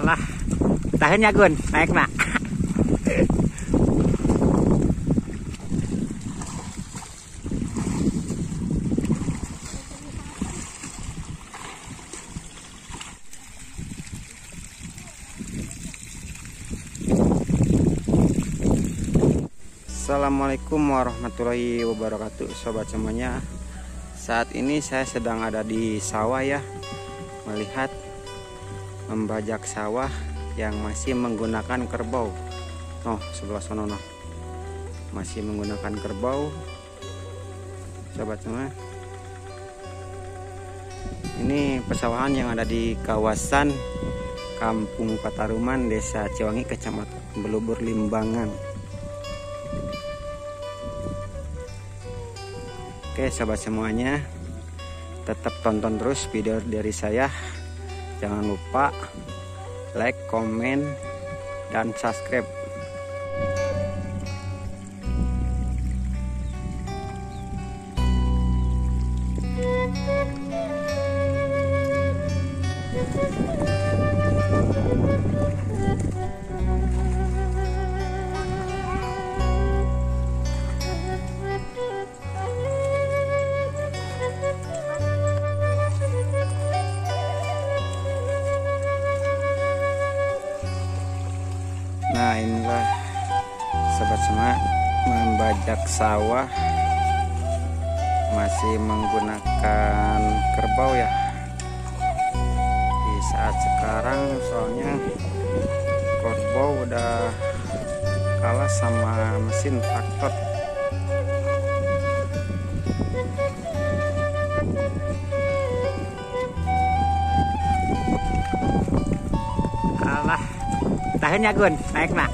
Alah, tahunnya Gun, naik nak. Assalamualaikum warahmatullahi wabarakatuh, sobat semuanya. Saat ini saya sedang ada di sawah ya, melihat membajak sawah yang masih menggunakan kerbau. Oh, sebelah sono noh. Masih menggunakan kerbau. Sobat semua. Ini pesawahan yang ada di kawasan Kampung Pataruman, Desa Ciwangi, Kecamatan Belubur, Limbangan. Oke sobat semuanya, tetap tonton terus video dari saya. Jangan lupa like, komen, dan subscribe. Nah, inilah sobat semua, membajak sawah masih menggunakan kerbau ya di saat sekarang, soalnya kerbau udah kalah sama mesin traktor. Alah, tahunnya Gun, naik nak.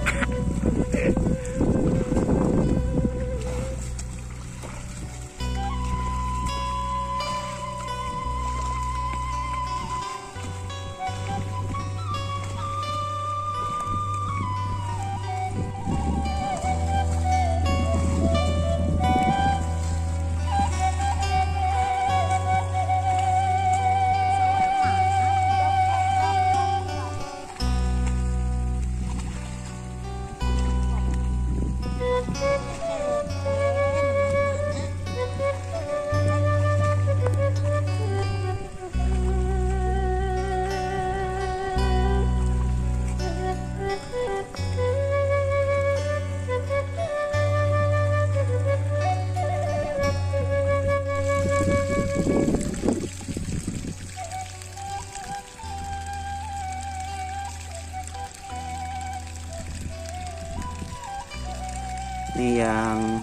Ini yang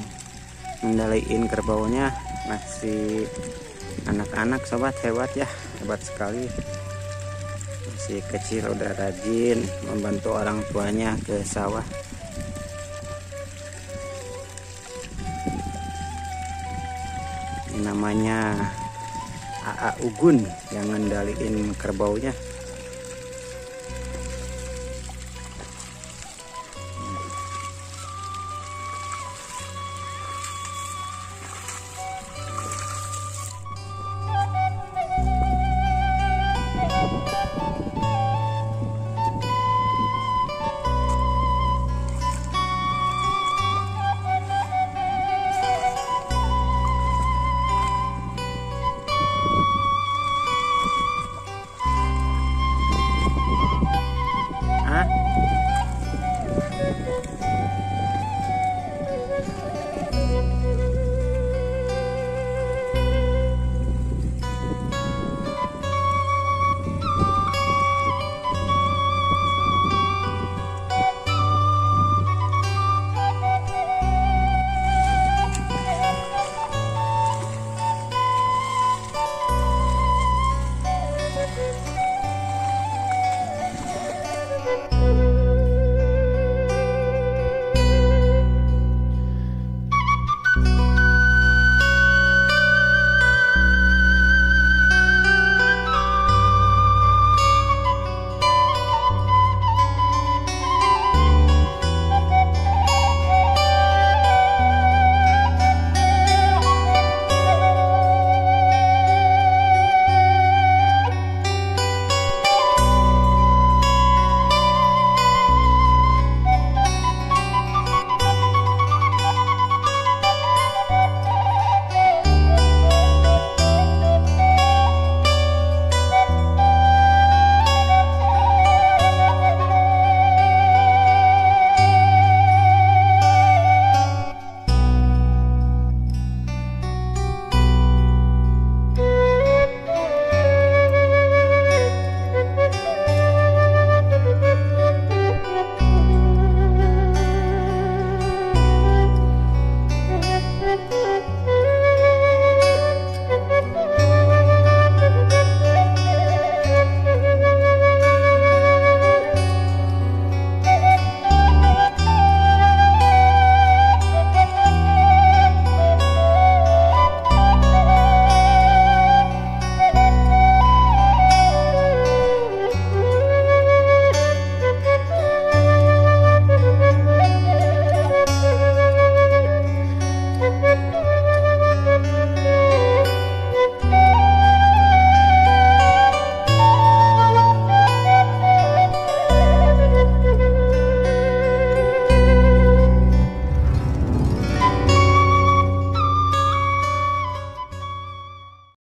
ngendaliin kerbaunya masih anak-anak sobat, hebat ya, hebat sekali. Masih kecil udah rajin membantu orang tuanya ke sawah. Ini namanya AA Ugun yang ngendaliin kerbaunya.